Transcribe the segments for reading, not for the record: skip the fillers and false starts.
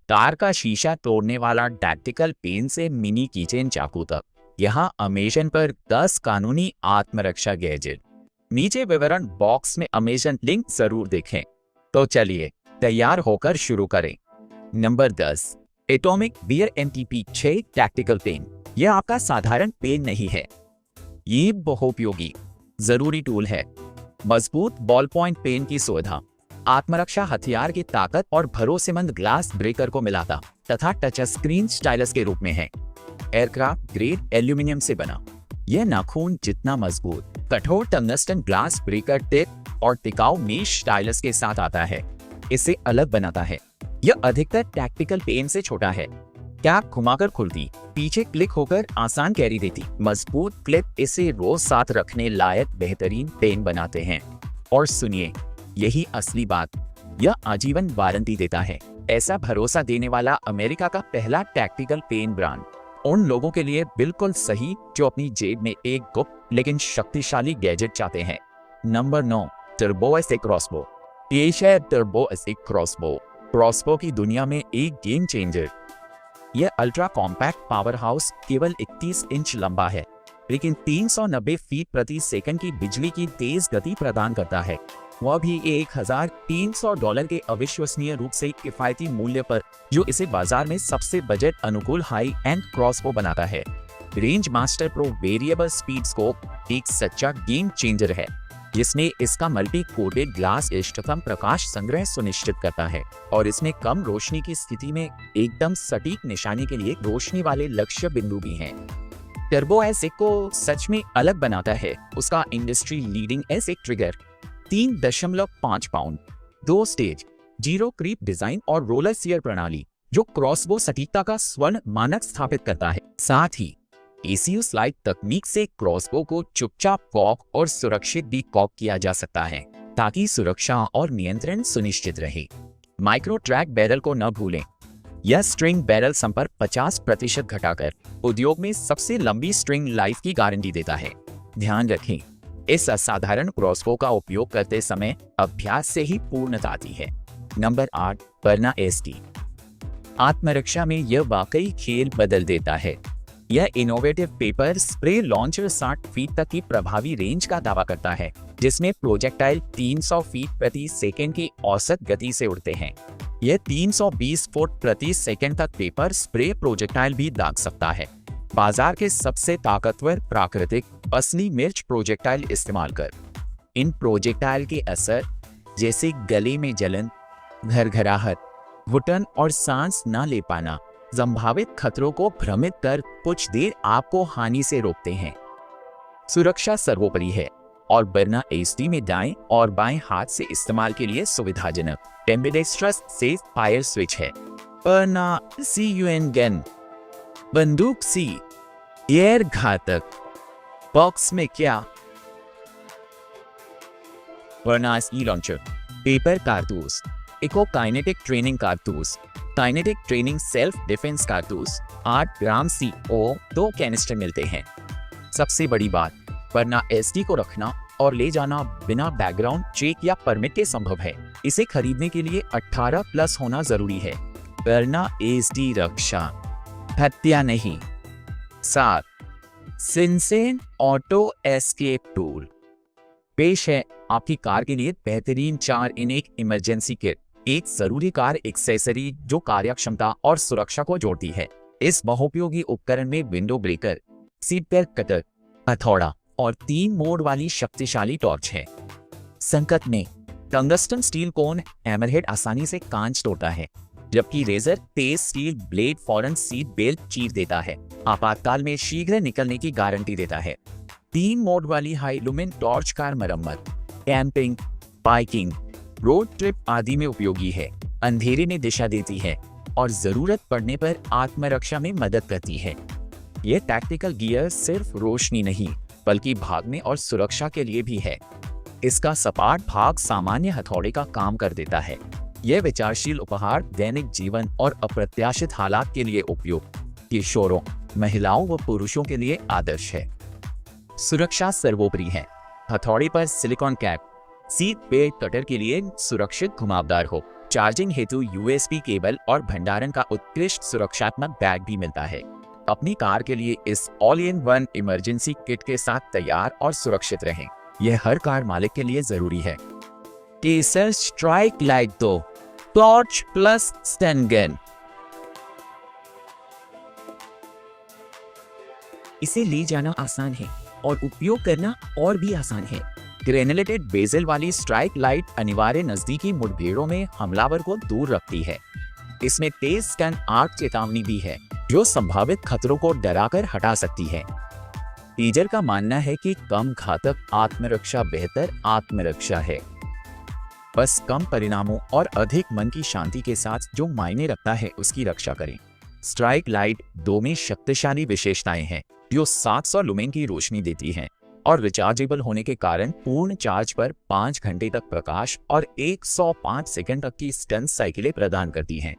Car का शीशा तोड़ने वाला टैक्टिकल पेन से मिनी कीचेन चाकू तक, यहाँ अमेजन पर 10 कानूनी आत्मरक्षा गैजेट। नीचे विवरण बॉक्स में अमेजन लिंक जरूर देखें। तो चलिए तैयार होकर शुरू करें। Number 10, atomic bear MTP 6 tactical pen. यह आपका साधारण पेन नहीं है, ये बहुपयोगी जरूरी टूल है। मजबूत बॉल पॉइंट पेन की सुविधा, आत्मरक्षा हथियार की ताकत और भरोसेमंद ग्लास ब्रेकर को मिलाता तथा टच स्क्रीन स्टाइलस के रूप में है। एयरक्राफ्ट ग्रेड एल्यूमिनियम से बना, यह नाखून जितना मजबूत, कठोर टंगस्टन ग्लास ब्रेकर टिप और टिकाऊ मेश स्टाइलस के साथ आता है। इसे अलग बनाता है। यह अधिकतर टैक्टिकल पेन से छोटा है। कैप घुमाकर खुलती, पीछे क्लिक होकर आसान कैरी देती। मजबूत क्लिप इसे रोज साथ रखने लायक बेहतरीन पेन बनाते हैं। और सुनिए, यही असली बात, यह आजीवन वारंटी देता है। ऐसा भरोसा देने वाला अमेरिका का पहला टैक्टिकल पेन ब्रांड उन लोगों के लिए बिल्कुल सही जो अपनी जेब में एक गुप्त लेकिन शक्तिशाली गैजेट चाहते हैं। Number 9, turbo एसिक crossbow. पेश है टर्बो एसिक क्रॉसबो, क्रॉसबो की दुनिया में एक गेम चेंजर। यह अल्ट्रा कॉम्पैक्ट पावर हाउस केवल 31 इंच लंबा है, लेकिन 390 फीट प्रति सेकंड की बिजली की तेज गति प्रदान करता है, वह भी $1,300 के अविश्वसनीय रूप से किफायती मूल्य पर, जो इसे बाजार में सबसे बजट अनुकूल हाई एंड क्रॉसबो बनाता है। Range master pro variable speed scope एक सच्चा गेम चेंजर है, जिसमें इसका मल्टी कोटेड ग्लास इष्टतम प्रकाश संग्रह सुनिश्चित करता है और इसमें कम रोशनी की स्थिति में एकदम सटीक निशाने के लिए रोशनी वाले लक्ष्य बिंदु भी हैं। टर्बो एसिक को सच में अलग बनाता है उसका इंडस्ट्री लीडिंग एसिक trigger, 3.5 pound, 2 stage, 0 creep design और रोलर सियर प्रणाली, जो क्रॉसबो सटीकता का स्वर्ण मानक स्थापित करता है। साथ ही ACU स्लाइड तकनीक से क्रॉसबो को चुपचाप कॉक और सुरक्षित भी कॉक किया जा सकता है, ताकि सुरक्षा और नियंत्रण सुनिश्चित रहे। माइक्रो ट्रैक बैरल को न भूलें, यह स्ट्रिंग बैरल संपर्क 50% घटाकर उद्योग में सबसे लंबी स्ट्रिंग लाइफ की गारंटी देता है। ध्यान रखें, इस असाधारण क्रॉसबो का उपयोग करते समय अभ्यास से ही पूर्णता आती है। Number 8, Barna SD। आत्मरक्षा में यह वाकई खेल बदल देता है। यह innovative paper spray launcher 60 feet तक की प्रभावी रेंज का दावा करता है, जिसमें प्रोजेक्टाइल 300 फीट प्रति सेकंड की औसत गति से उड़ते हैं। यह 320 फुट प्रति सेकंड तक पेपर स्प्रे प्रोजेक्टाइल भी दाग सकता है। बाजार के सबसे ताकतवर प्राकृतिक असली मिर्च प्रोजेक्टाइल इस्तेमाल कर इन प्रोजेक्टाइल के असर, जैसे गले में जलन, घरघराहट, घुटन और सांस न ले पाना, संभावित खतरों को भ्रमित कर कुछ देर आपको हानि से रोकते हैं। सुरक्षा सर्वोपरि है और बर्ना SD में दाएं और बाएं हाथ से इस्तेमाल के लिए सुविधाजनक एम्बिडेक्स्ट्रस से फायर स्विच है। बर्ना CUN गन, बंदूक C, एयर घातक। बॉक्स में क्या? बर्ना SE लॉन्चर, पेपर कारतूस, इको काइनेटिक ट्रेनिंग कारतूस, काइनेटिक ट्रेनिंग सेल्फ डिफेंस कारतूस, 8 ग्राम CO, 2 कैनिस्टर मिलते हैं। सबसे बड़ी बात, बर्ना SD को रखना और ले जाना बिना बैकग्राउंड चेक या परमिट के संभव है। इसे खरीदने के लिए 18+ होना जरूरी है। बर्ना SD रक्षा, हत्या नहीं। 7, सिंसेन ऑटो एस्केप टूल। पेश है आपकी कार के लिए बेहतरीन 4 in 1 इमरजेंसी किट, एक जरूरी कार एक्सेसरी जो कार्यक्षमता और सुरक्षा को जोड़ती है। इस बहुपयोगी उपकरण में window breaker, seat belt cutter, हथौड़ा और 3 मोड वाली शक्तिशाली टॉर्च है। संकट में टंगस्टन स्टील कोन हैमरहेड आसानी से कांच तोड़ता है, जबकि रेजर तेज स्टील ब्लेड फौरन सीट बेल्ट चीर देता है। आपातकाल में शीघ्र निकलने की गारंटी देता है। 3 मोड वाली हाई लुमेन टॉर्च कार मरम्मत, कैंपिंग, बाइकिंग, रोड ट्रिप आदि में उपयोगी है। अंधेरे में दिशा देती है और जरूरत पड़ने पर आत्मरक्षा में मदद करती है। यह टैक्टिकल गियर सिर्फ रोशनी नहीं, बल्कि भागने और सुरक्षा के लिए भी है। इसका सपाट भाग सामान्य हथौड़े का काम कर देता है। यह विचारशील उपहार दैनिक जीवन और अप्रत्याशित हालात के लिए उपयुक्त, किशोरों, महिलाओं व पुरुषों के लिए आदर्श है। सुरक्षा सर्वोपरि है। हथौड़े पर silicon cap, seat belt cutter के लिए सुरक्षित घुमावदार हो, चार्जिंग हेतु USB केबल और भंडारण का उत्कृष्ट सुरक्षात्मक बैग भी मिलता है। अपनी कार के लिए इस all in one emergency kit के साथ तैयार और सुरक्षित रहें। यह हर कार मालिक के लिए जरूरी है। Taser strike light 2 torch plus stun gun. इसे ले जाना आसान है और उपयोग करना और भी आसान है। ग्रेनुलेटेड बेजल वाली स्ट्राइक लाइट अनिवार्य नजदीकी मुठभेड़ों में हमलावर को दूर रखती है। इसमें तेज स्टन आर्क चेतावनी भी है जो संभावित खतरों को डराकर हटा सकती है। टीजर का मानना है कि कम घातक आत्मरक्षा बेहतर आत्मरक्षा है। बस कम परिणामों और अधिक मन की शांति के साथ जो मायने रखता है उसकी रक्षा करें। स्ट्राइक लाइट 2 में शक्तिशाली विशेषताएं हैं जो 700 लुमेन की रोशनी देती हैं और रिचार्जेबल होने के कारण पूर्ण चार्ज पर 5 घंटे तक प्रकाश और 105 सेकंड तक की स्टन साइकिलें प्रदान करती हैं।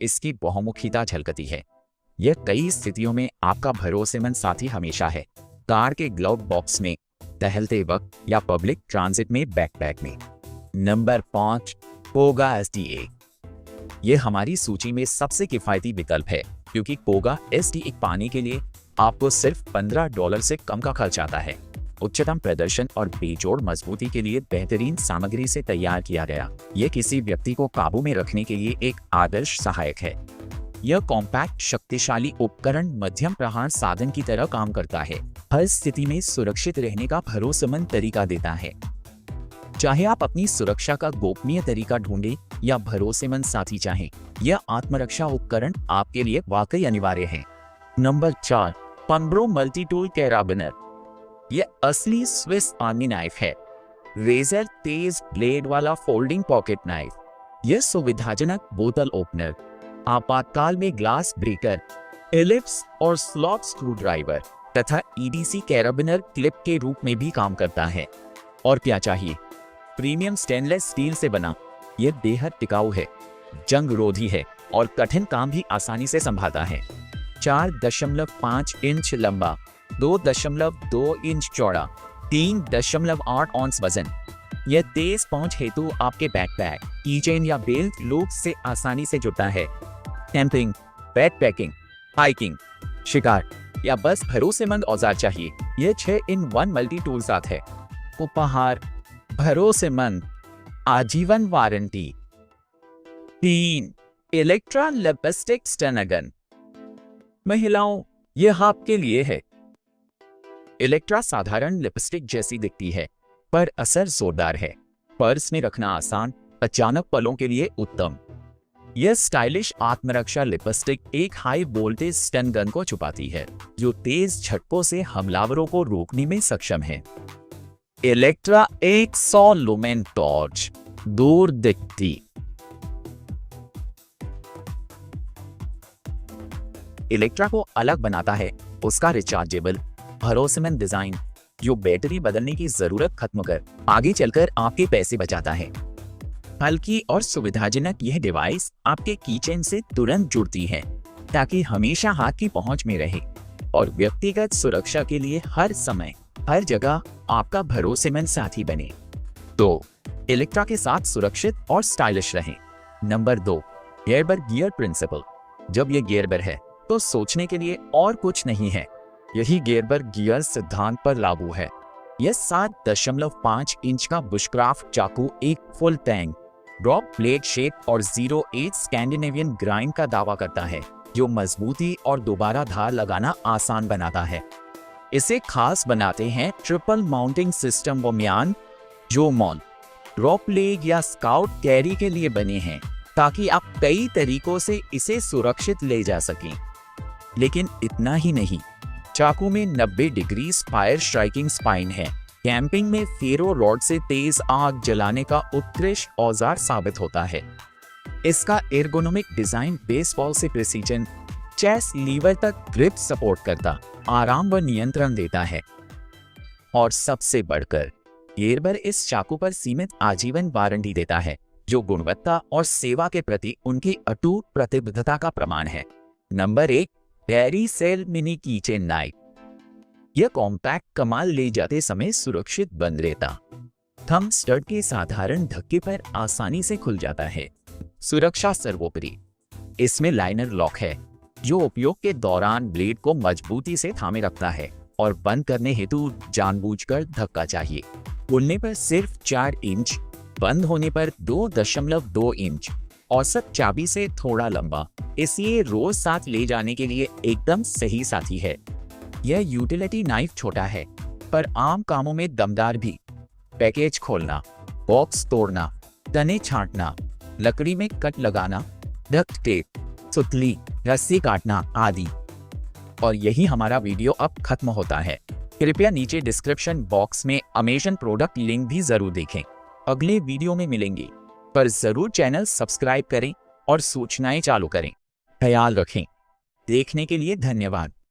इसकी बहुमुखीता झलकती है। यह कई स्थितियों में आपका भरोसेमंद साथी हमेशा है। कार के ग्लव बॉक्स में, टहलते वक्त या पब्लिक ट्रांजिट में बैकपैक में। Number 5 कोगा SDA। यह हमारी सूची में सबसे किफायती विकल्प है क्योंकि कोगा SDA पाने के लिए आपको सिर्फ $15 से कम का खर्च आता है। उच्चतम प्रदर्शन और बेजोड़ मजबूती के लिए बेहतरीन सामग्री से तैयार किया गया, यह किसी व्यक्ति को काबू में रखने के लिए एक आदर्श सहायक है। यह कॉम्पैक्ट शक्तिशाली उपकरण मध्यम प्रहार साधन की तरह काम करता है, हर स्थिति में सुरक्षित रहने का भरोसेमंद तरीका देता है। चाहे आप अपनी सुरक्षा का गोपनीय तरीका ढूंढें या भरोसेमंद साथी चाहें, यह आत्मरक्षा उपकरण आपके लिए वाकई अनिवार्य है। नंबर 4 पंब्रो मल्टी टूल कैराबिनर। यह असली स्विस आर्मी नाइफ है। रेजर तेज ब्लेड वाला फोल्डिंग पॉकेट नाइफ। यह सुविधाजनक बोतल ओपनर, आपातकाल में ग्लास ब्रेकर, एलिप्स और स्लॉट स्क्रू ड्राइवर तथा EDC कैराबिनर क्लिप के रूप में भी काम करता है। और क्या चाहिए? प्रीमियम स्टेनलेस स्टील से बना, यह बेहद टिकाऊ है, जंग रोधी है और कठिन काम भी आसानी से संभालता है। 4.5 इंच लंबा, 2.2 इंच चौड़ा, 3.8 ऑन्स वजन। यह तेज पहुंच हेतु आपके बैकपैक, कीचेन या बेल्ट लूप से आसानी से जुड़ता है। कैंपिंग, बैकपैकिंग, हाइकिंग, शिकार या बस भरोसेमंद औजार चाहिए, यह 6-in-1 मल्टी टूल साथ है। उपहार, भरोसेमंद, आजीवन warranty. 3 Electra lipstick stun gun. महिलाओं, यह आपके लिए है। इलेक्ट्रा साधारण लिपस्टिक जैसी दिखती है पर असर जोरदार है। पर्स में रखना आसान, अचानक पलों के लिए उत्तम। यह स्टाइलिश आत्मरक्षा लिपस्टिक एक हाई वोल्टेज स्टन गन को छुपाती है जो तेज झटकों से हमलावरों को रोकने में सक्षम है। इलेक्ट्रा 100 लुमेन टॉर्च, दूर दिखती। इलेक्ट्रा को अलग बनाता है उसका रिचार्जेबल, भरोसेमंद डिजाइन जो बैटरी बदलने की जरूरत खत्म कर आगे चलकर आपके पैसे बचाता है। हल्की और सुविधाजनक यह डिवाइस आपके कीचेन से तुरंत जुड़ती है ताकि हमेशा हाथ की पहुंच में रहे और व्यक्तिगत सुरक्षा के लिए हर समय हर जगह आपका भरोसेमंद साथी बने। तो इलेक्ट्रा के साथ सुरक्षित और स्टाइलिश रहें। Number 2 Gerber gear principal. जब यह गेरबर है तो सोचने के लिए और कुछ नहीं है। यही गेरबर गियर सिद्धांत पर लागू है। यह 7.5 इंच का बुशक्राफ्ट चाकू एक full Tang, drop blade shape और 08 स्कैंडिनेवियन ग्राइंड का दावा करता है जो मजबूती और दोबारा धार लगाना आसान बनाता है। इसे खास बनाते हैं ट्रिपल माउंटिंग सिस्टम व म्यान जो मॉन ड्रॉप लेग या स्काउट कैरी के लिए बने हैं ताकि आप कई तरीकों से इसे सुरक्षित ले जा सकें। लेकिन इतना ही नहीं, चाकू में 90 डिग्री फायर स्ट्राइकिंग स्पाइन है। कैंपिंग में फेरो रॉड से तेज आग जलाने का उत्कृष्ट औजार साबित होता है। इसका एर्गोनोमिक डिजाइन बेसबॉल से प्रिसीजन चेस लीवर तक ग्रिप सपोर्ट करता, आराम व नियंत्रण देता है। और सबसे बढ़कर गेरबर इस चाकू पर सीमित आजीवन वारंटी देता है जो गुणवत्ता और सेवा के प्रति उनकी अटूट प्रतिबद्धता का प्रमाण है। नंबर 1 बैरी सेल मिनी कीचेन नाइफ। यह कॉम्पैक्ट कमाल ले जाते समय सुरक्षित बंद रहता। थंब स्टड के साधारण धक्के पर आसानी से खुल जाता है। सुरक्षा सर्वोपरि। इसमें लाइनर लॉक है जो उपयोग के दौरान ब्लेड को मजबूती से थामे रखता है और बंद करने हेतु जानबूझकर धक्का चाहिए। खोलने पर सिर्फ 4 इंच, बंद होने पर 2.2 इंच, औसत चाबी से थोड़ा लंबा, इसलिए रोज साथ ले जाने के लिए एकदम सही साथी है। यह यूटिलिटी नाइफ छोटा है पर आम कामों में दमदार भी। पैकेज खोलना, बॉक्स तोड़ना, तने छांटना, लकड़ी में कट लगाना, डक्ट टेप, सुतली, रस्सी काटना आदि। और यही हमारा वीडियो अब खत्म होता है। कृपया नीचे डिस्क्रिप्शन बॉक्स में अमेज़न प्रोडक्ट लिंक भी जरूर देखें। अगले वीडियो में मिलेंगे, पर जरूर चैनल सब्सक्राइब करें और सूचनाएं चालू करें। ख्याल रखें। देखने के लिए धन्यवाद।